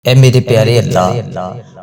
اے میرے پیارے اللہ،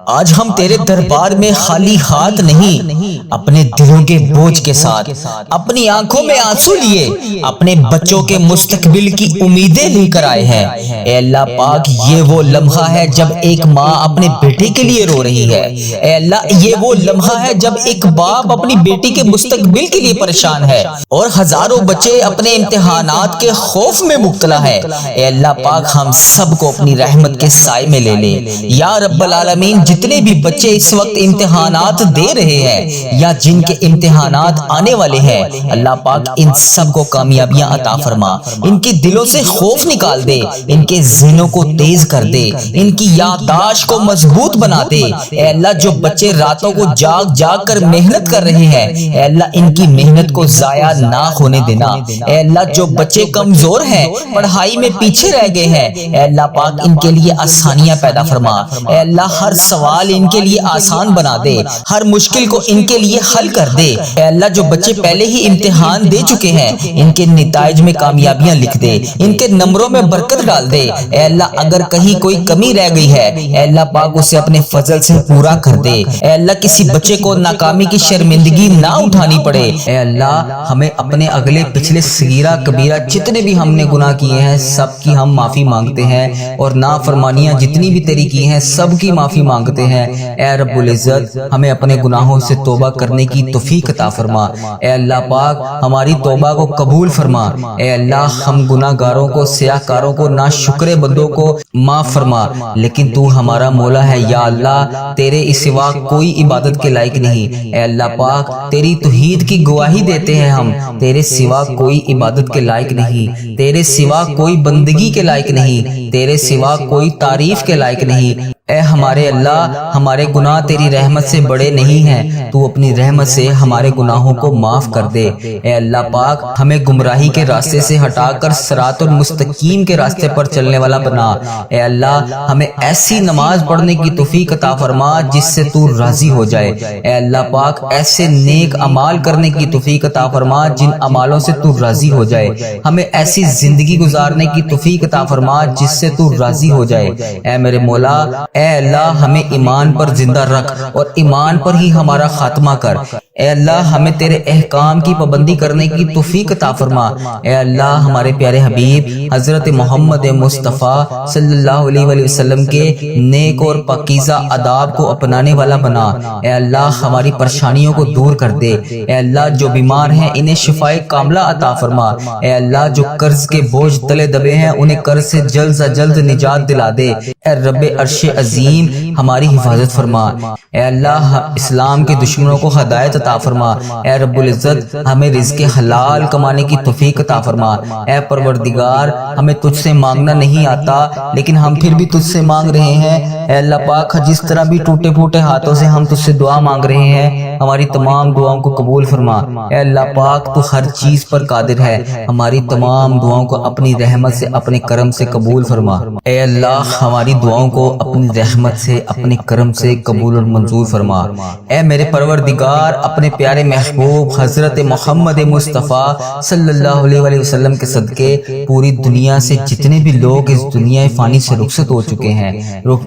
آج ہم تیرے دربار میں خالی ہاتھ نہیں، اپنے دلوں کے بوجھ کے ساتھ، اپنی آنکھوں میں آنسو لیے، اپنے بچوں کے مستقبل کی امیدیں لے کر آئے ہیں۔ اے اللہ پاک، یہ وہ لمحہ ہے جب ایک ماں اپنے بیٹے کے لیے رو رہی ہے۔ اے اللہ، یہ وہ لمحہ ہے جب ایک باپ اپنی بیٹی کے مستقبل کے لیے پریشان ہے اور ہزاروں بچے اپنے امتحانات کے خوف میں مبتلا ہے۔ اے اللہ پاک، ہم سب کو اپنی رحمت کے سائے میں لے لے یا رب العالمین۔ جتنے بھی بچے اس وقت امتحانات دے رہے ہیں یا جن کے امتحانات آنے والے ہیں، اللہ پاک ان سب کو کامیابیاں عطا فرما، ان کے دلوں سے خوف نکال دے، ان کے ذہنوں کو تیز کر دے، ان کی یادداشت کو مضبوط بنا دے۔ اے اللہ، جو بچے راتوں کو جاگ جاگ کر محنت کر رہے ہیں، اے اللہ ان کی محنت کو ضائع نہ ہونے دینا۔ اے اللہ، جو بچے کمزور ہیں، پڑھائی میں پیچھے رہ گئے ہیں، اے اللہ پاک ان کے لیے آسانیاں پیدا فرما۔ اے اللہ، ہر سوال ان کے لیے آسان بنا دے، ہر مشکل کو ان کے لیے حل کر دے۔ اے اللہ، جو بچے پہلے ہی امتحان دے چکے ہیں، ان کے نتائج میں کامیابیاں لکھ دے، ان کے نمبروں میں برکت ڈال دے۔ اے اللہ، اگر کہیں کوئی کمی رہ گئی ہے، اے اللہ پاک اسے اپنے فضل سے پورا کر دے۔ اے اللہ، کسی بچے کو ناکامی کی شرمندگی نہ اٹھانی پڑے۔ اے اللہ، ہمیں اپنے اگلے پچھلے صغیرہ کبیرہ جتنے بھی ہم نے گناہ کیے ہیں سب کی ہم معافی مانگتے ہیں، اور نافرمانیاں جتنی بھی تیری کی ہیں سب کی معافی مانگتے ہیں۔ اے رب العزت، ہمیں اپنے گناہوں سے توبہ کرنے کی توفیق عطا فرما۔ اے اللہ پاک، ہماری توبہ کو قبول فرما۔ اے اللہ، ہم گناہ گاروں کو، سیاہ کاروں کو، ناشکرے بندوں کو معاف فرما، لیکن تو ہمارا مولا ہے۔ یا اللہ، تیرے سوا کوئی عبادت کے لائق نہیں۔ اے اللہ پاک، تیری توحید کی گواہی دیتے ہیں ہم، تیرے سوا کوئی عبادت کے لائق نہیں، تیرے سوا کوئی بندگی کے لائق نہیں، تیرے سوا کوئی تعریف کے لائق نہیں۔ اے ہمارے اللہ، ہمارے گناہ تیری رحمت سے بڑے نہیں ہیں، تو اپنی رحمت سے ہمارے گناہوں کو معاف کر دے۔ اے اللہ پاک، ہمیں گمراہی کے راستے سے ہٹا کر صراط المستقیم کے راستے پر چلنے والا بنا۔ اے اللہ، ہمیں ایسی نماز پڑھنے کی توفیق عطا فرما جس سے تو راضی ہو جائے۔ اے اللہ پاک، ایسے نیک اعمال کرنے کی توفیق عطا فرما جن اعمالوں سے تو راضی ہو جائے۔ ہمیں ایسی زندگی گزارنے کی توفیق عطا فرما جس سے تو راضی ہو جائے۔ اے میرے مولا، اے اللہ، ہمیں ایمان پر زندہ رکھ اور ایمان پر ہی ہمارا خاتمہ کر۔ اے اللہ، ہمیں تیرے احکام کی پابندی کرنے کی توفیق عطا فرما۔ اے اللہ، ہمارے پیارے حبیب حضرت محمد مصطفیٰ صلی اللہ علیہ وآلہ وسلم کے نیک اور پاکیزہ آداب کو اپنانے والا بنا۔ اے اللہ، ہماری پریشانیوں کو دور کر دے۔ اے اللہ، جو بیمار ہیں انہیں شفائے کاملہ عطا فرما۔ اے اللہ، جو قرض کے بوجھ تلے دبے ہیں انہیں قرض سے جلد سے جلد نجات دلا دے۔ اے رب عرش عظیم، ہماری حفاظت فرما۔ اے اللہ، اسلام کے دشمنوں کو ہدایت عطا فرما۔ اے رب العزت، ہمیں رزق حلال کمانے کی توفیق عطا فرما۔ اے پروردگار، ہمیں تجھ سے مانگنا نہیں آتا لیکن ہم پھر بھی تجھ سے مانگ رہے ہیں۔ اے اللہ پاک، جس طرح بھی ٹوٹے پھوٹے ہاتھوں سے ہم تجھ سے دعا مانگ رہے ہیں، ہماری تمام دعاؤں کو قبول فرما۔ اے اللہ پاک، تو ہر چیز پر قادر ہے، ہماری تمام دعاؤں کو اپنی رحمت سے، اپنے کرم سے قبول فرما۔ اے اللہ، ہماری دعاؤں کو اپنی رحمت سے، اپنے کرم سے قبول اور منظور فرما۔ اے میرے پروردگار، اپنے پیارے محبوب حضرت محمد مصطفیٰ صلی اللہ علیہ وآلہ وسلم کے صدقے پوری دنیا سے جتنے بھی لوگ اس دنیا فانی سے رخصت ہو چکے ہیں،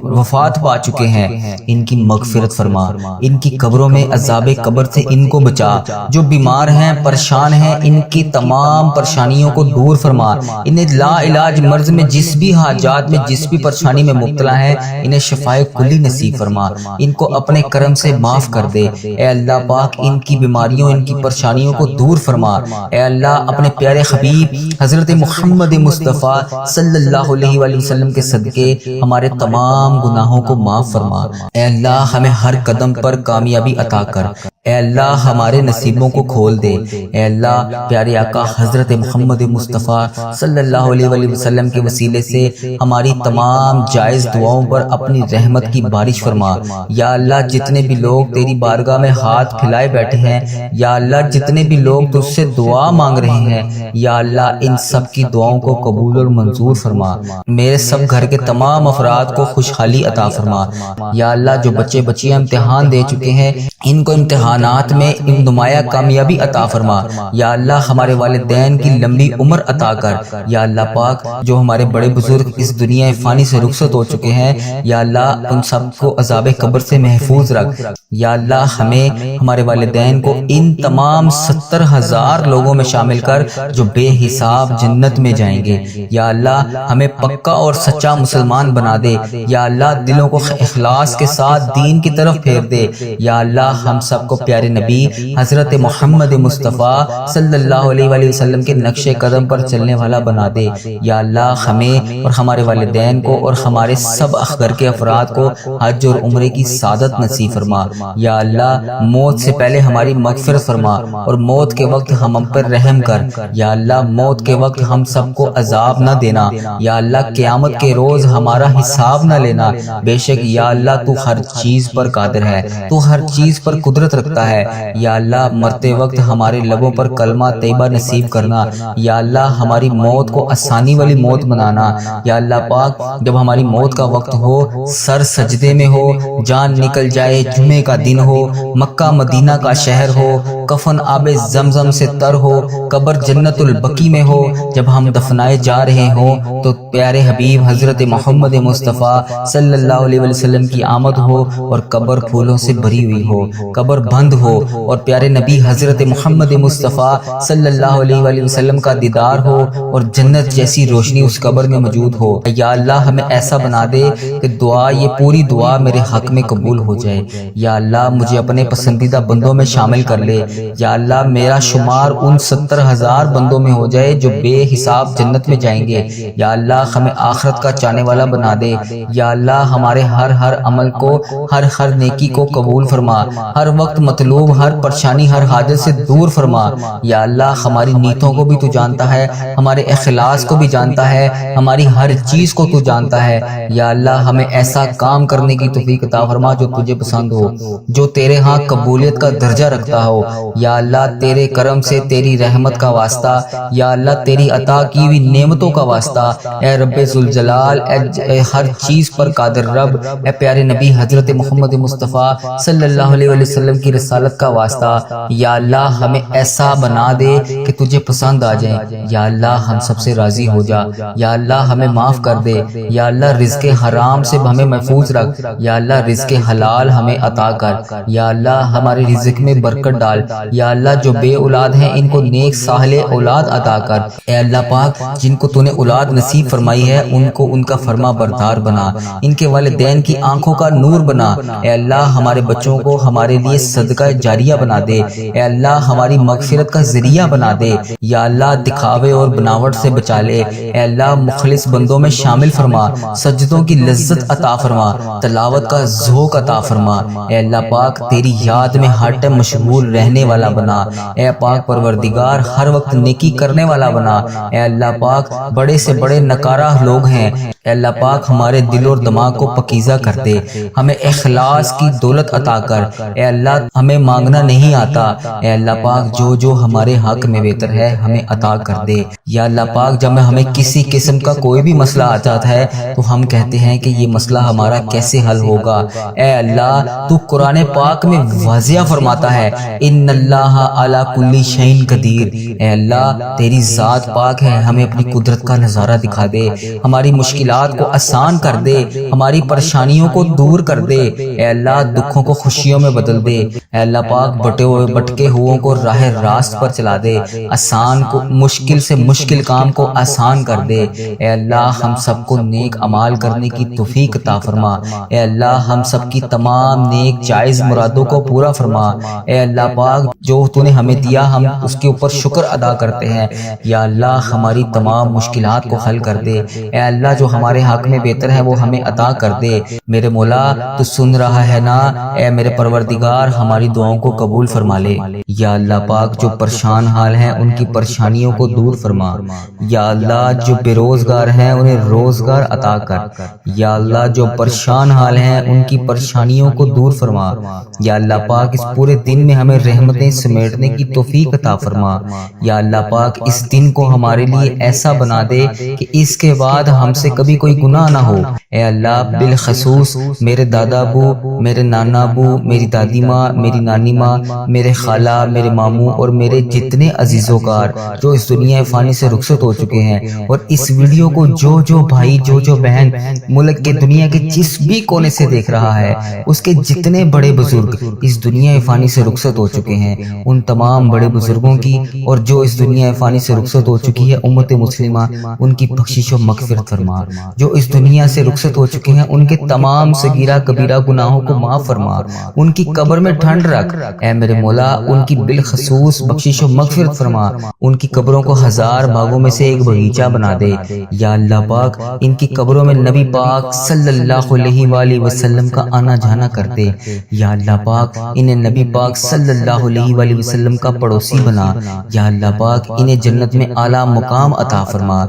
وفات پا چکے ہیں، ان کی مغفرت فرما، ان کی قبروں میں عذاب قبر سے ان کو بچا۔ جو بیمار ہیں، پریشان ہیں، ان کی تمام پریشانیوں کو دور فرما۔ انہیں لا علاج مرض میں، جس بھی حاجات میں، جس بھی پریشانی میں مبتلا ہے، انہیں شفائے کلی نصیب فرما، ان کو اپنے کرم سے معاف کر دے۔ اے اللہ پاک، ان کی بیماریوں، ان کی پریشانیوں کو دور فرما۔ اے اللہ، اپنے پیارے حبیب حضرت محمد مصطفیٰ صلی اللہ علیہ وآلہ وسلم کے صدقے ہمارے تمام گناہوں کو معاف فرما۔ اے اللہ، ہمیں ہر قدم پر کامیابی عطا کر۔ اے اللہ، ہمارے نصیبوں کو کھول دے۔ اے اللہ، پیارے آقا حضرت محمد مصطفیٰ صلی اللہ علیہ وآلہ وسلم کے وسیلے سے ہماری تمام جائز دعاؤں پر اپنی رحمت کی بارش فرما۔ یا اللہ، جتنے بھی لوگ تیری بارگاہ میں ہاتھ پھیلائے بیٹھے ہیں، یا اللہ، جتنے بھی لوگ تجھ سے دعا مانگ رہے ہیں، یا اللہ، ان سب کی دعاؤں کو قبول اور منظور فرما۔ میرے سب گھر کے تمام افراد کو خوشحالی عطا فرما۔ یا اللہ، جو بچے بچیاں امتحان دے چکے ہیں، ان کو امتحان امتحانات میں نمایاں کامیابی عطا فرما۔ یا اللہ ہمارے والدین کی لمبی عمر عطا کر۔ یا اللہ پاک جو ہمارے بڑے بزرگ اس دنیا فانی سے رخصت ہو چکے ہیں، یا اللہ ان سب کو عذاب قبر سے محفوظ رکھ۔ یا اللہ ہمیں ہمارے والدین کو ان تمام 70,000 لوگوں میں شامل کر جو بے حساب جنت میں جائیں گے۔ یا اللہ ہمیں پکا اور سچا مسلمان بنا دے۔ یا اللہ دلوں کو اخلاص کے ساتھ دین کی طرف پھیر دے۔ یا اللہ ہم سب کو پیارے نبی حضرت محمد مصطفیٰ صلی اللہ علیہ وآلہ وسلم کے نقش قدم پر چلنے والا بنا دے۔ یا اللہ ہمیں اور ہمارے والدین کو اور ہمارے سب گھر کے افراد کو حج اور عمرے کی سعادت نصیب فرما۔ یا اللہ موت سے پہلے ہماری مغفرت فرما اور موت کے وقت ہم پر رحم کر۔ یا اللہ موت کے وقت ہم سب کو عذاب نہ دینا۔ یا اللہ قیامت کے روز ہمارا حساب نہ لینا۔ بے شک یا اللہ تو ہر چیز پر قادر ہے، تو ہر چیز پر قدرت رکھتا ہے۔ یا اللہ مرتے وقت ہمارے لبوں پر کلمہ طیبہ نصیب کرنا۔ یا اللہ ہماری موت کو آسانی والی موت بنانا۔ یا اللہ پاک جب ہماری موت کا وقت ہو، سر سجدے میں ہو، جان نکل جائے، جمعے کا دن ہو، مکہ مدینہ کا شہر ہو، کفن آب زمزم سے تر ہو، قبر جنت البقیع میں ہو، جب ہم دفنائے جا رہے ہوں تو پیارے حبیب حضرت محمد مصطفیٰ صلی اللہ علیہ وسلم کی آمد ہو اور قبر پھولوں سے بھری ہوئی ہو، قبر بند ہو اور پیارے نبی حضرت محمد مصطفیٰ صلی اللہ علیہ وآلہ وسلم کا دیدار ہو اور جنت جیسی روشنی اس قبر میں موجود ہو۔ یا اللہ ہمیں ایسا بنا دے کہ دعا، یہ پوری دعا میرے حق میں قبول ہو جائے۔ یا اللہ مجھے اپنے پسندیدہ بندوں میں شامل کر لے۔ یا اللہ میرا شمار ان 70,000 بندوں میں ہو جائے جو بے حساب جنت میں جائیں گے۔ یا اللہ ہمیں آخرت کا چاہنے والا بنا دے۔ یا اللہ ہمارے ہر عمل کو، ہر نیکی کو قبول فرما، ہر وقت مطلوب، ہر پریشانی، ہر حاجت سے دور فرما۔ یا اللہ ہماری نیتوں کو بھی تو جانتا ہے، ہمارے اخلاص کو بھی جانتا ہے، ہماری ہر چیز کو تو جانتا ہے۔ یا اللہ ہمیں ایسا کام کرنے کی توفیق عطا فرما جو تجھے پسند ہو، جو تیرے ہاں قبولیت کا درجہ رکھتا ہو۔ یا اللہ تیرے کرم سے، تیری رحمت کا واسطہ، یا اللہ تیری عطا کی ہوئی نعمتوں کا واسطہ، اے رب ذوالجلال، اے ہر چیز پر قادر رب، اے پیارے نبی حضرت محمد مصطفیٰ صلی اللہ علیہ وسلم کی رسالت کا واسطہ، یا اللہ ہمیں ایسا بنا دے کہ تجھے پسند آ جائیں۔ یا اللہ ہم سب سے راضی ہو جا۔ یا اللہ ہمیں معاف کر دے۔ یا اللہ رزق حرام سے ہمیں محفوظ رکھ۔ یا اللہ رزق حلال ہمیں عطا کر۔ یا اللہ ہمارے رزق میں برکت ڈال۔ یا اللہ جو بے اولاد ہیں ان کو نیک صالح اولاد عطا کر۔ اے اللہ پاک جن کو تو نے اولاد نصیب فرمائی ہے ان کو ان کا فرما بردار بنا، ان کے والدین کی آنکھوں کا نور بنا۔ اے اللہ ہمارے بچوں کو ہمارے لیے صدقہ جاریہ بنا دے۔ اے اللہ ہماری مغفرت کا ذریعہ بنا دے۔ یا اللہ دکھاوے اور بناوٹ سے بچا لے۔ اے اللہ مخلص بندوں میں شامل فرما، سجدوں کی لذت عطا فرما، تلاوت کا ذوق عطا فرما۔ اے اللہ پاک تیری یاد میں ہر ٹائم مشغول رہنے والا بنا۔ اے پاک پروردگار ہر وقت نیکی کرنے والا بنا۔ اے اللہ پاک بڑے سے بڑے نکارہ لوگ ہیں، اے اللہ پاک ہمارے دل اور دماغ کو پکیزہ کر دے، ہمیں اخلاص کی دولت عطا کر۔ اے اللہ ہمیں مانگنا نہیں آتا، اے اللہ پاک جو ہمارے حق میں بہتر ہے ہمیں عطا کر دے۔ یا اللہ پاک جب ہمیں کسی قسم کا کوئی بھی مسئلہ آ جاتا ہے تو ہم کہتے ہیں کہ یہ مسئلہ ہمارا کیسے حل ہوگا، اے اللہ تو قرآن پاک میں واضح فرماتا ہے ان اللہ علی کل شیء قدیر۔ اے اللہ تیری ذات پاک ہے، ہمیں اپنی قدرت کا نظارہ دکھا دے، ہماری مشکلات کو آسان کر دے، ہماری پریشانیوں کو دور کر دے۔ اے اللہ دکھوں کو خوشیوں میں بدل دے۔ اے اللہ پاک بٹکے ہوئوں کو راہ راست پر چلا دے، آسان کو مشکل سے مشکل کام کو آسان کر دے۔ اے اللہ ہم سب کو نیک اعمال کرنے کی توفیق عطا فرما۔ اے اللہ ہم سب کی تمام نیک جائز مرادوں کو پورا فرما۔ اے اللہ پاک جو تو نے ہمیں دیا ہم اس کے اوپر شکر ادا کرتے ہیں۔ یا اللہ ہماری تمام مشکلات کو حل کر دے۔ اے اللہ جو ہمارے حق میں بہتر ہے وہ ہمیں عطا کر دے۔ میرے مولا تو سن رہا ہے نا، اے میرے پروردگار ہماری دعاؤں کو قبول فرما لے۔ یا اللہ پاک جو پریشان حال ہیں ان کی پریشانیوں کو دور فرما۔ یا اللہ جو بے روزگار ہیں انہیں روزگار عطا کر۔ یا اللہ جو پریشان حال ہیں ان کی پریشانیوں کو دور فرما۔ یا اللہ پاک اس پورے دن میں ہمیں رحمتیں سمیٹنے کی توفیق عطا فرما۔ یا اللہ پاک اس دن کو ہمارے لیے ایسا بنا دے کہ اس کے بعد ہم سے کبھی کوئی گناہ نہ ہو۔ اے اللہ بالخصوص میرے دادا ابو، میرے نانا ابو، میری دادی ماں، میری نانی ماں، میرے خالہ، میرے ماموں اور میرے جتنے عزیز و کار جو اس دنیا فانی سے رخصت ہو چکے ہیں، اور اس ویڈیو کو جو بھائی جو بہن ملک کے دنیا کے جس بھی کونے سے دیکھ رہا ہے، اس کے جتنے بڑے بزرگ اس دنیا فانی سے رخصت ہو چکے ہیں، ان تمام بڑے بزرگوں کی اور جو اس دنیا فانی سے رخصت ہو چکی ہے امت مسلمہ، ان کی بخشش و مغفرت فرما۔ جو اس دنیا سے رخصت ہو چکے ہیں ان کے تمام صغیرہ کبیرہ گناہوں کو معاف فرما، ان کی قبر میں ٹھنڈ رکھ اے میرے مولا، ان کی بالخصوص بخشش و مغفرت فرما، ان کی قبروں کو 1000 باغوں میں سے ایک باغیچہ بنا دے یا اللہ پاک۔ ان کی قبروں میں نبی پاک صلی اللہ علیہ وآلہ وسلم کا آنا جانا کر دے یا اللہ پاک۔ انہیں نبی پاک صلی اللہ علیہ وآلہ وسلم کا پڑوسی بنا یا اللہ پاک۔ انہیں جنت میں اعلیٰ مقام عطا فرما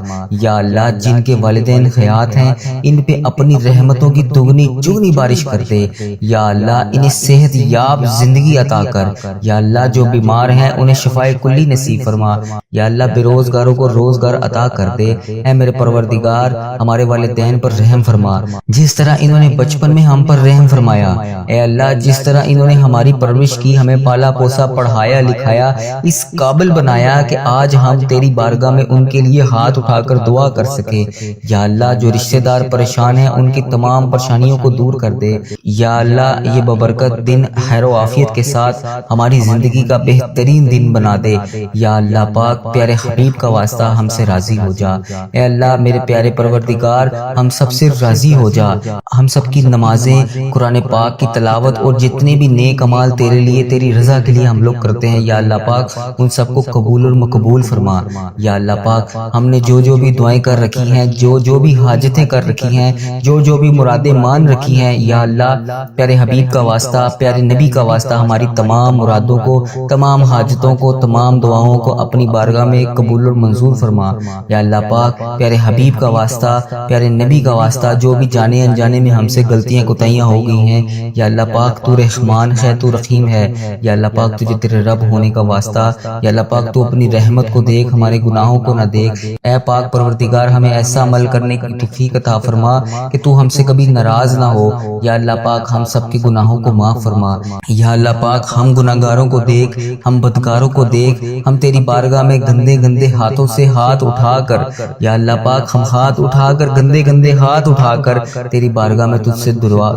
یا اللہ۔ جن کے والدین حیات ہیں ان پہ اپنی رحمتوں کی دگنی چگنی بارش کر دے یا اللہ۔ انہیں صحت یاب زندگی عطا کر یا اللہ۔ جو بیمار ہیں انہیں شفاء کلی نصیب فرما یا اللہ۔ بے روزگاروں کو روزگار عطا کر دے اے میرے پروردگار۔ ہمارے والدین پر رحم فرما جس طرح انہوں نے بچپن میں ہم پر رحم فرمایا اے اللہ۔ جس طرح انہوں نے ہماری پرورش کی، ہمیں پالا پوسا، پڑھایا لکھایا، اس قابل بنایا کہ آج ہم تیری بارگاہ میں ان کے لیے ہاتھ اٹھا کر دعا کر سکے یا اللہ۔ جو رشتہ دار پریشان ہیں ان کی تمام پریشانیوں کو دور کر دے یا اللہ۔ یہ ببرکت دن خیر و عافیت کے ساتھ ہماری زندگی کا بہترین دن بنا دے یا اللہ پاک۔ پیارے حبیب کا واسطہ ہم سے راضی ہو جا اے اللہ۔ میرے پیارے پروردگار ہم سب سے راضی ہو جا۔ ہم سب کی نمازیں، قرآن پاک کی تلاوت اور جتنے بھی نیک اعمال تیرے لیے، تیری رضا کے لیے ہم لوگ کرتے ہیں یا اللہ پاک، ان سب کو قبول اور مقبول فرما یا اللہ پاک۔ ہم نے جو بھی دعائیں کر رکھی ہیں، جو بھی حاجتیں کر رکھی ہیں، جو بھی مرادیں مان رکھی ہیں یا اللہ، پیارے حبیب کا واسطہ، پیارے نبی کا واسطہ، ہماری تمام مرادوں کو، تمام حاجتوں کو، تمام دعاؤں کو اپنی بارگاہ میں قبول اور منظور فرما یا اللہ پاک۔ پیارے حبیب کا واسطہ، پیارے نبی کا واسطہ، جو بھی جانے انجانے میں ہم سے غلطیاں کوتاہیاں ہو گئی ہیں یا اللہ پاک، تو رحمان ہے، تو رحیم ہے یا اللہ پاک۔ تجھے تیرے رب ہونے کا واسطہ یا اللہ پاک، تو اپنی رحمت کو دیکھ، ہمارے گناہوں کو نہ دیکھ اے پاک پروردگار۔ ہمیں ایسا عمل کرنے کی توفیق عطا فرما کہ تو ہم سے کبھی ناراض نہ ہو یا اللہ پاک۔ ہم سب کے گناہوں کو معاف فرما یا اللہ پاک۔ ہم گناہگاروں کو دیکھ، ہم بدکاروں کو دیکھ، ہم تیری بارگاہ میں گندے ہاتھوں سے ہاتھ اٹھا کر یا اللہ پاک، ہم ہاتھ اٹھا کر، گندے ہاتھ اٹھا کر تیری بارگاہ میں تجھ سے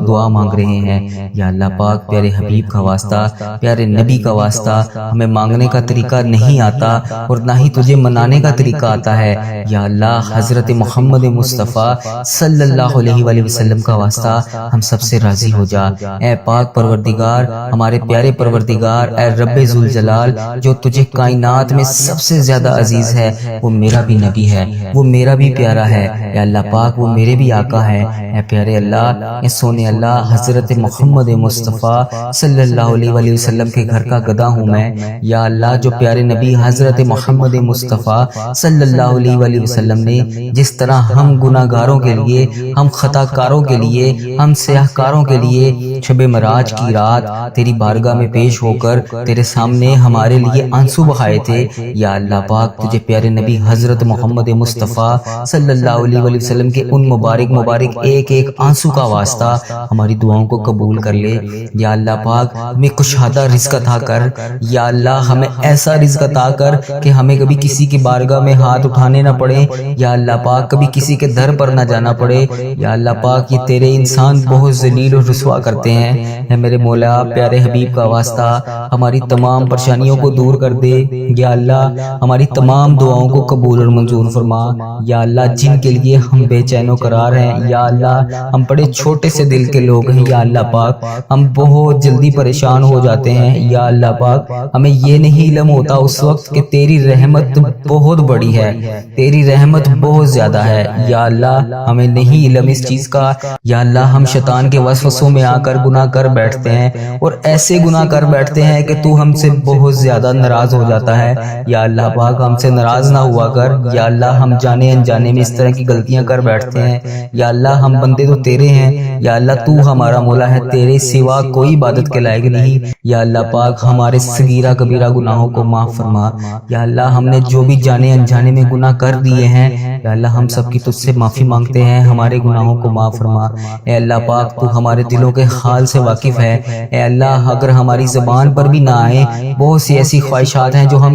دعا مانگ رہے ہیں یا اللہ پاک۔ پیارے حبیب کا واسطہ، پیارے نبی کا واسطہ، ہمیں مانگنے کا طریقہ نہیں آتا اور نہ ہی تجھے منانے کا طریقہ آتا ہے یا اللہ۔ حضرت محمد مصطفیٰ صلی اللہ علیہ وآلہ وسلم کا واسطہ، ہم سب سے راضی ہو جا اے پاک پروردگار، ہمارے پیارے پروردگار، اے رب ذوالجلال۔ جو تجھے کائنات میں سب سے زیادہ عزیز ہے وہ میرا بھی نبی ہے، وہ میرا بھی پیارا ہے اے اللہ پاک، وہ میرے بھی آقا ہے اے پیارے اللہ، اے سونے اللہ۔ حضرت محمد مصطفیٰ صلی اللہ علیہ وآلہ وسلم کے گھر کا گدھا ہوں میں یا اللہ۔ جو پیارے نبی حضرت محمد مصطفیٰ صلی اللہ علیہ وآلہ وسلم نے جس طرح ہم گناہگاروں کے لیے، ہم خطا کاروں کے لیے، ہم سیاہ کاروں کے لیے شب معراج کی رات تیری بارگاہ میں پیش ہو کر تیرے سامنے ہمارے لیے آنسو بہائے تھے یا اللہ پاک، تجھے پیارے نبی حضرت محمد مصطفیٰ صلی اللہ علیہ وآلہ وسلم کے ان مبارک ایک آنسو کا واسطہ ہماری دعاؤں کو قبول کر لے یا اللہ پاک۔ ہمیں کشادہ رزق عطا کر یا اللہ، ہمیں ایسا رزق عطا کر کہ ہمیں کبھی کسی کی بارگاہ میں ہاتھ اٹھانے نہ پڑے یا اللہ پاک، کبھی کسی کے در پر نہ جانا پڑے یا اللہ پاک۔ یہ تیرے انسان بہت ذلیل اور رسوا کرتے ہیں اے میرے مولا۔ پیارے حبیب کا واسطہ، ہماری تمام پریشانیوں کو دور کر دے یا اللہ۔ ہماری تمام دعاؤں کو قبول اور منظور فرما یا اللہ۔ جن کے لیے ہم بے چین و قرار ہیں یا اللہ، ہم بڑے چھوٹے سے دل کے لوگ ہیں یا اللہ پاک، ہم بہت جلدی پریشان ہو جاتے ہیں یا اللہ پاک۔ ہمیں یہ نہیں علم ہوتا اس وقت کہ تیری رحمت بہت بڑی ہے، تیری رحمت بہت زیادہ ہے یا اللہ۔ ہمیں نہیں علم اس چیز کا یا اللہ۔ ہم شیطان کے وسوسوں میں آ کر گناہ کر بیٹھتے ہیں اور ایسے گناہ کر بیٹھتے ہیں کہ تو ہم سے بہت زیادہ ناراض ہو جاتا ہے یا اللہ پاک۔ ہم سے ناراض نہ ہوا کر یا اللہ۔ ہم جانے انجانے میں اس طرح کی غلطیاں کر بیٹھتے ہیں یا اللہ۔ ہم بندے تو تیرے ہیں یا اللہ، تو ہمارا مولا ہے، تیرے سوا کوئی عبادت کے لائق نہیں یا اللہ پاک۔ ہمارے صغیرہ کبیرہ گناہوں کو معاف فرما یا اللہ۔ ہم نے جو بھی جانے انجانے میں گناہ کر دیے ہیں یا اللہ، ہم سب کی تجھ سے معافی مانگتے ہیں، ہمارے گناہوں کو معاف فرما اے اللہ پاک۔ تو ہمارے دلوں کے حال سے واقف ہے اے اللہ۔ اللہ اگر ہماری زبان پر بھی نہ آئے، بہت سی ایسی خواہشات ہیں جو ہم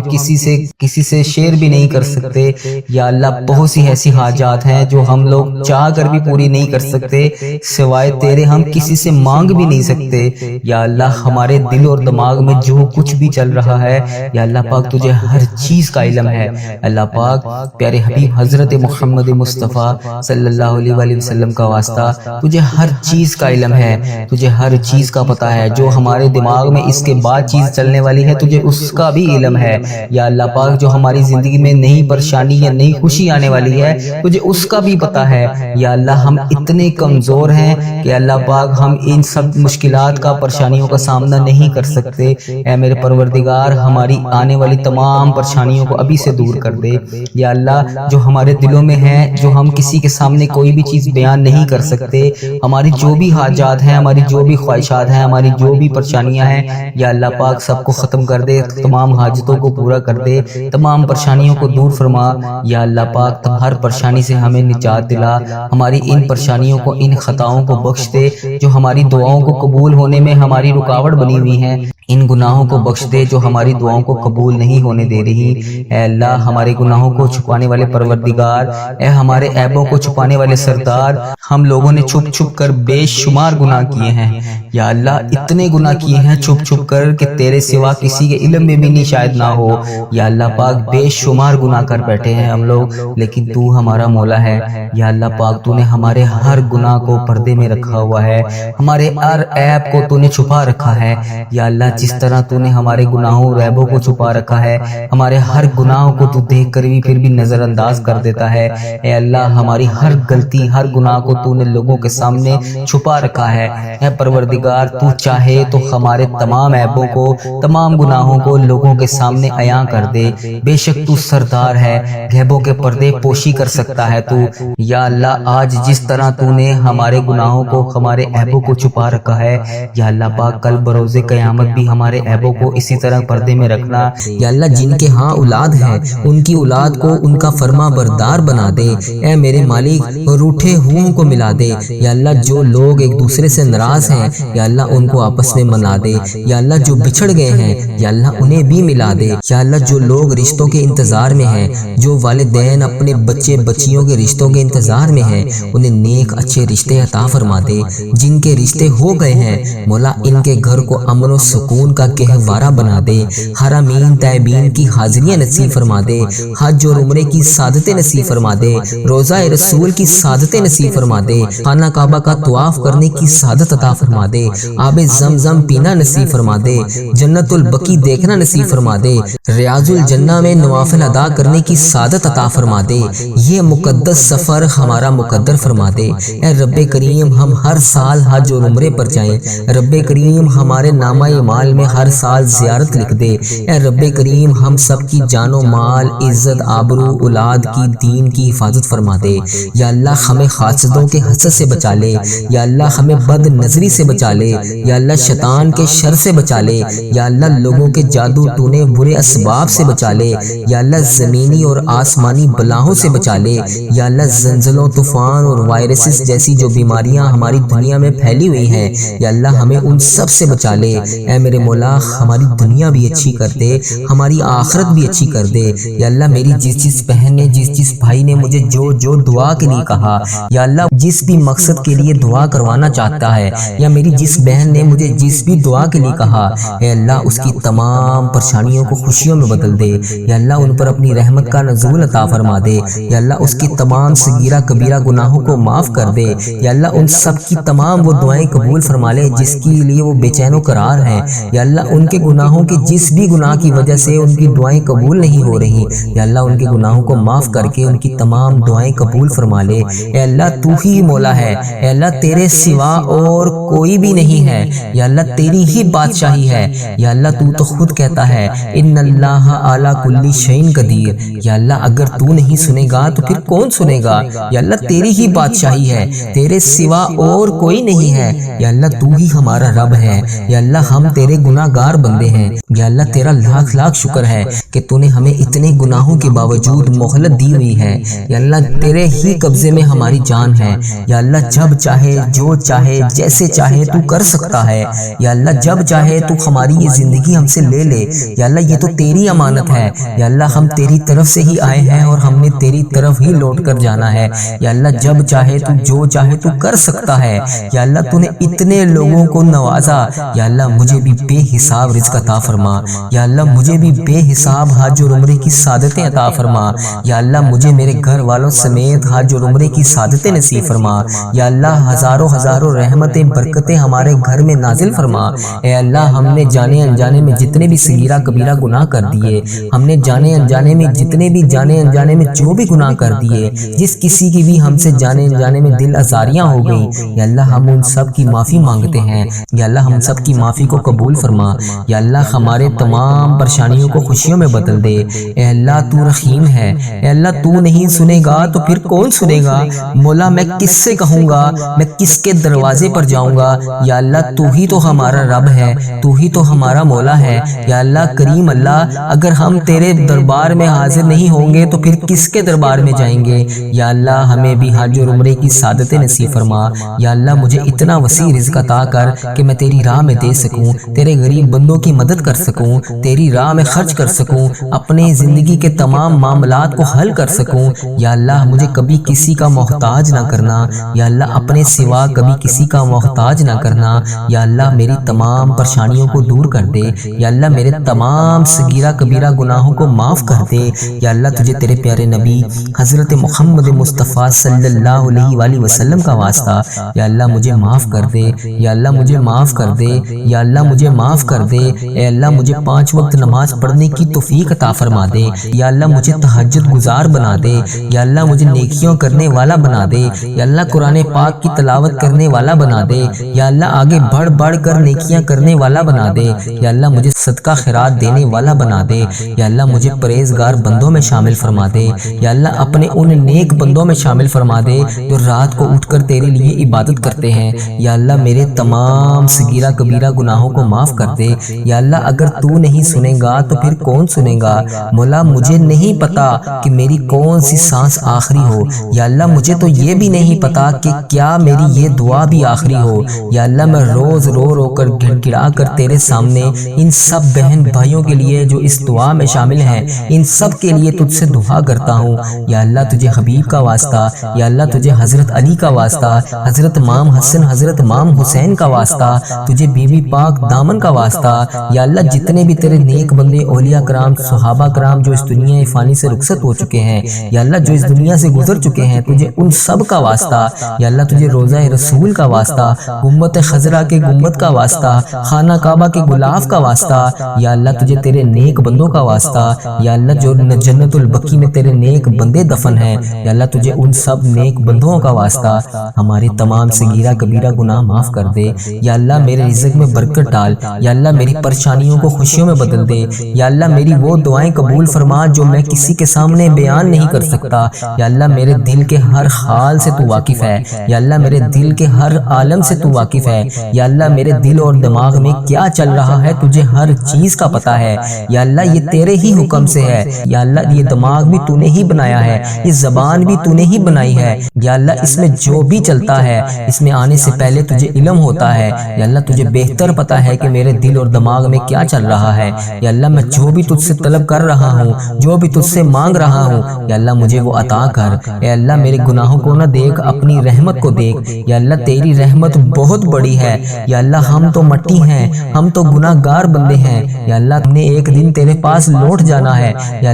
کسی سے شیئر بھی نہیں کر سکتے، یا اللہ بہت سی ایسی حاجات ہیں جو ہم لوگ چاہ کر بھی پوری نہیں کر سکتے، سوائے تیرے ہم کسی سے مانگ بھی نہیں سکتے۔ یا اللہ ہمارے دل اور دماغ میں جو کچھ بھی چل رہا ہے، یا اللہ پاک تجھے ہر چیز کا علم ہے۔ اللہ پاک پیارے حبیب حضرت محمد مصطفیٰ صلی اللہ علیہ وآلہ وسلم کا واسطہ، تجھے ہر چیز کا علم ہے، تجھے ہر چیز کا پتہ ہے، جو ہمارے دماغ میں اس کے بعد چیز چلنے والی ہے تجھے اس کا بھی علم ہے۔ یا اللہ پاک جو ہماری زندگی میں نئی پریشانی یا نئی خوشی آنے والی ہے تجھے اس کا بھی پتہ ہے۔ یا اللہ ہم اتنے کمزور ہیں کہ اللہ پاک ہم ان سب مشکلات کا، پریشانیوں کا سامنا نہیں کر سکتے۔ اے میرے پروردگار ہماری آنے والی تمام پریشانیوں کو ابھی سے دور کر دے۔ یا اللہ جو ہمارے دلوں میں ہے، جو ہم کسی کے سامنے کوئی بھی چیز بیان نہیں کر سکتے، ہماری جو بھی حاجات ہیں، ہماری جو بھی خواہشات ہیں، ہماری جو بھی پریشانیاں ہیں، یا اللہ پاک سب کو ختم کر دے، تمام حاجتوں کو پورا کر دے، تمام پریشانیوں کو دور فرما۔ یا اللہ پاک ہر پریشانی سے ہمیں نجات دلا، ہماری ان پریشانیوں کو، ان خطاؤں کو بخش دے جو ہماری دعاؤں کو قبول ہونے میں ہماری رکاوٹ بنی ہوئی ہیں، ان گناہوں کو بخش دے جو ہماری دعاؤں کو قبول نہیں ہونے دے رہی۔ اے اللہ ہمارے گناہوں کو چھپانے والے پروردگار، اے ہمارے عیبوں کو چھپانے والے سردار، ہم لوگوں نے چھپ چھپ کر بے شمار گناہ کیے ہیں۔ یا اللہ اتنے گناہ کیے ہیں چھپ چھپ کر کہ تیرے سوا کسی کے علم میں بھی نہیں شاید نہ ہو۔ یا اللہ پاک بے شمار گناہ کر بیٹھے ہیں ہم لوگ، لیکن تو ہمارا مولا ہے۔ یا اللہ پاک تو نے ہمارے ہر گناہ کو پردے میں رکھا ہوا ہے، ہمارے ہر عیب کو تو نے چھپا رکھا ہے۔ یا اللہ جس طرح تو نے ہمارے گناہوں اور عیبوں کو چھپا رکھا ہے، ہمارے ہر گناہوں کو تو دیکھ کر بھی پھر بھی نظر انداز کر دیتا ہے۔ اے اللہ ہماری ہر غلطی، ہر گناہ کو تو نے لوگوں کے سامنے چھپا رکھا ہے۔ اے پروردگار تو چاہے تو ہمارے تمام عیبوں کو، تمام گناہوں کو لوگوں کے سامنے عیاں کر دے۔ بے شک تو سردار ہے، غیبوں کے پردے پوشی کر سکتا ہے تو۔ یا اللہ آج جس طرح تو نے ہمارے گناہوں کو، ہمارے عیبوں کو چھپا رکھا ہے، یا اللہ پاک کل بروز قیامت بھی ہمارے عیبوں کو اسی طرح پردے میں رکھنا۔ یا اللہ جن کے ہاں اولاد ہے ان کی اولاد کو ان کا فرما بردار بنا دے۔ اے میرے مالک روٹھے ہوں کو ملا دے۔ یا اللہ جو لوگ ایک دوسرے سے ناراض ہیں، یا اللہ ان کو آپس میں منا دے۔ یا اللہ جو بچھڑ گئے ہیں، یا اللہ انہیں بھی ملا دے۔ یا اللہ جو لوگ رشتوں کے انتظار میں ہیں، جو والدین اپنے بچے بچیوں کے رشتوں کے انتظار میں ہیں، انہیں نیک اچھے رشتے عطا فرما دے۔ جن کے رشتے ہو گئے ہیں مولا ان کے گھر کو امن و سکون کا گہوارہ بنا دے۔ حرمین طیبین کی حاضریاں نصیب فرما دے، حج اور عمرے کی سعادتیں نصیب فرما دے، روضہ رسول کی سعادتیں نصیب فرما دے، خانہ کعبہ کا طواف کرنے کی سعادت عطا فرما دے، آب زمزم پینا نصیب فرما دے، جنت البقیع دیکھنا نصیب فرما دے، ریاض الجنہ میں نوافل ادا کرنے کی سعادت عطا فرما دے۔ یہ مقدس سفر ہمارا مقدر فرما دے۔ اے رب کریم ہم ہر سال حج اور عمرے پر جائیں۔ رب کریم ہمارے نامہ اعمال میں ہر سال زیارت لکھ دے۔ اے رب کریم ہم سب کی جان و مال، عزت، آبرو، اولاد کی، دین کی حفاظت فرما دے۔ یا اللہ ہمیں حاسدوں کے حسد سے بچا لے۔ یا اللہ ہمیں بد نظری سے بچا لے۔ یا اللہ شیطان کے شر سے بچا لے۔ یا اللہ لوگوں کے جادو ٹونے برے اسباب سے بچا لے۔ یا اللہ زمینی اور آسمانی بلاؤں سے بچا لے۔ یا اللہ زلزلوں، طوفان اور وائرسز جیسی جو بیماریاں ہماری دنیا میں پھیلی ہوئی ہیں، یا اللہ ہمیں ان سب سے بچا لے۔ اے میرے مولا ہماری دنیا بھی اچھی کر دے، ہماری آخرت بھی اچھی کر دے۔ یا اللہ میری جس بہن نے، جس بھائی نے مجھے جو دعا کے لیے کہا، یا اللہ جس بھی مقصد کے لیے دعا کروانا چاہتا ہے، یا میری جس بہن نے مجھے جس بھی دعا کے لیے کہا، اے اللہ اس کی تمام پریشانیوں کو خوشیوں میں بدل دے۔ یا اللہ ان پر اپنی رحمت کا نزول عطا فرما دے۔ یا اللہ اس کی تمام صغیرہ کبیرہ گناہوں کو معاف کر دے۔ یا اللہ ان سب کی تمام وہ دعائیں قبول فرما لے جس کے لیے وہ بے چین و قرار ہیں۔ یا اللہ ان کے گناہوں کے جس بھی گناہ کی وجہ سے ان کی دعائیں قبول نہیں ہو رہی، یا اللہ ان کے گناہوں کو معاف کر کے ان کی تمام دعائیں قبول فرما لے۔ اے اللہ تو ہی مولا ہے، اے اللہ تیرے سوا اور کوئی بھی نہیں ہے، یا اللہ تیری ہی بادشاہی ہے۔ یا اللہ تو خود کہتا ہے ان اللہ علی کل شیء قدیر۔ یا اللہ اگر تو نہیں سنے گا تو پھر کون سنے گا؟ یا اللہ تیری ہی بادشاہی ہے، تیرے سوا اور کوئی نہیں ہے۔ یا اللہ تو ہی ہمارا رب ہے۔ یا اللہ ہم تیرے گناہ گار بندے ہیں۔ یا اللہ تیرا لاکھ لاکھ شکر ہے کہ تو نے ہمیں اتنے گناہوں کے باوجود مہلت دی ہوئی ہے۔ یا اللہ تیرے ہی قبضے میں ہماری جان ہے۔ ہے۔ یا اللہ جب چاہے جو چاہے جیسے چاہے تو کر سکتا ہے۔ یا اللہ جب چاہے تو ہماری یہ زندگی ہم سے لے لے۔ یا اللہ یہ تو تیری امانت ہے۔ یا اللہ ہم تیری طرف سے ہی آئے ہیں اور ہم نے تیری طرف ہی لوٹ کر جانا ہے۔ یا اللہ جب چاہے تو جو چاہے تو کر سکتا ہے۔ یا اللہ تو نے اتنے لوگوں کو نوازا، یا اللہ مجھے بھی بے حساب رزق عطا فرما۔ یا اللہ مجھے بھی بے حساب حج اور عمرے کی سعادتیں عطا فرما۔ یا اللہ مجھے میرے گھر والوں سمیت حج اور عمرے کی سعادتیں نصیب فرما۔ یا اللہ ہزاروں ہزاروں رحمتیں برکتیں ہمارے گھر میں نازل فرما۔ اے اللہ ہم نے جانے انجانے میں جتنے بھی صغیرہ کبیرہ گناہ کر دیے، ہم نے جانے انجانے میں جتنے بھی جانے انجانے میں جو بھی گناہ کر دیے، جس کسی کی بھی ہم سے جانے انجانے میں دل آزاریاں ہو گئی، یا اللہ ہم ان سب کی معافی مانگتے ہیں۔ یا اللہ ہم سب کی معافی کو قبول فرما۔ یا اللہ ہمارے تمام پریشانیوں کو خوشیوں میں بدل دے۔ اے اللہ تو رحیم ہے۔ اے اللہ تو نہیں سنے گا تو پھر کون سنے گا؟ مولا میں کس سے کہوں گا، میں کس کے دروازے پر جاؤں گا؟ یا اللہ تو ہی تو ہمارا رب ہے، تو ہی تو ہمارا مولا ہے۔ یا اللہ کریم اللہ اگر ہم تیرے دربار میں حاضر نہیں ہوں گے تو پھر کس کے دربار میں جائیں گے؟ یا اللہ ہمیں بھی حج اور عمرے کی سعادتیں نصیب فرما۔ یا اللہ مجھے اتنا وسیع رزق عطا کر کہ میں تیری راہ میں دے سکوں، تیرے غریب بندوں کی مدد کر سکوں، تیری راہ میں خرچ کر سکوں، اپنی زندگی کے تمام معاملات کو حل کر سکوں۔ یا اللہ مجھے کبھی کسی کا محتاج نہ کرنا۔ یا اللہ اپنے سوا کبھی کسی کا محتاج نہ کرنا۔ یا اللہ میری تمام پریشانیوں کو دور کر دے۔ یا اللہ میرے تمام صغیرہ کبیرہ گناہوں کو معاف کر دے۔ یا اللہ تجھے تیرے پیارے نبی حضرت محمد مصطفیٰ صلی اللہ علیہ وآلہ وسلم کا واسطہ یا اللہ مجھے معاف کر دے۔ یا اللہ مجھے معاف کر دے۔ یا اللہ مجھے معاف کر دے۔ اے اللہ مجھے 5 وقت نماز پڑھنے کی توفیق عطا فرما دے۔ یا اللہ مجھے تہجد گزار بنا دے۔ یا اللہ مجھے نیکیوں کرنے والا بنا دے۔ یا اللہ قرآن پاک کی تلاوت کرنے والا بنا دے۔ یا اللہ آگے بڑھ بڑھ کر نیکیاں کرنے والا بنا دے۔ یا اللہ مجھے صدقہ خیرات دینے والا بنا دے۔ یا اللہ مجھے پرہیزگار بندوں میں شامل فرما دے۔ یا اللہ اپنے ان نیک بندوں میں شامل فرما دے جو رات کو اٹھ کر تیرے لیے عبادت کرتے ہیں۔ یا اللہ میرے تمام صغیرہ کبیرہ گناہوں کو معاف کر دے۔ یا اللہ اگر تو نہیں سنے گا تو پھر کون سنے گا؟ مولا مجھے نہیں پتا کہ میری کون سی سانس آخری ہو۔ یا اللہ مجھے تو یہ بھی نہیں پتا کہ کیا میری یہ دعا بھی آخری ہو۔ یا اللہ میں روز رو رو کر گڑ گڑا کر تیرے سامنے ان سب بہن بھائیوں کے لیے جو اس دعا میں شامل ہیں، ان سب کے لیے تجھ سے دعا کرتا ہوں۔ یا اللہ تجھے حبیب کا واسطہ، یا اللہ تجھے حضرت علی کا واسطہ، حضرت امام حسن حضرت امام حسین کا واسطہ، تجھے بی بی پاک دامن کا واسطہ۔ یا اللہ جتنے بھی تیرے نیک بندے اولیاء کرام صحابہ کرام جو اس دنیا فانی سے رخصت ہو چکے ہیں، یا اللہ جو اس دنیا سے گزر چکے ہیں، تجھے ان سب کا واسطہ۔ یا اللہ تجھے روضہ رسول کا واسطہ، گنبد خضرا کے گنبد کا واسطہ، خانہ کعبہ کے غلاف کا واسطہ۔ یا اللہ تجھے تیرے نیک بندوں کا واسطہ۔ یا اللہ جو جنت البقیع میں تیرے نیک بندے دفن ہیں، یا اللہ تجھے ان سب نیک بندوں کا واسطہ۔ ہمارے تمام صغیرہ کبیرہ گناہ معاف کر دے۔ یا اللہ میرے رزق میں برکت ڈال۔ یا اللہ میری پریشانیوں کو خوشیوں میں بدل دے۔ یا اللہ میری وہ دعائیں قبول فرما جو میں کسی کے سامنے بیان نہیں کر سکتا۔ یا اللہ میرے دل کے ہر حال سے تو واقف ہے۔ یا اللہ میرے دل کے ہر عالم سے تو واقف ہے۔ یا اللہ میرے دل اور دماغ میں کیا چل رہا ہے تجھے ہر چیز کا پتہ ہے۔ یا اللہ یہ تیرے ہی حکم سے ہے۔ یا اللہ یہ دماغ بھی تو نے ہی بنایا ہے، یہ زبان بھی تو نے ہی بنائی ہے۔ یا اللہ اس میں جو بھی چلتا ہے اس میں آنے سے پہلے تجھے علم ہوتا ہے۔ یا اللہ تجھے بہتر پتہ ہے کہ میرے دل اور دماغ میں کیا چل رہا ہے۔ یا اللہ میں جو بھی تجھ سے طلب کر رہا ہوں، جو بھی تجھ سے مانگ رہا ہوں، یا اللہ مجھے وہ عطا کر۔ اے اللہ میرے گناہوں کو نہ دیکھ، اپنی رحمت کو دیکھ۔ یا اللہ تیری رحمت بہت بڑی ہے۔ یا اللہ ہم تو مٹی ہیں، ہم تو گناہ گار بندے ہیں۔ یا اللہ ہم نے ایک دن تیرے پاس لوٹ جانا ہے۔ یا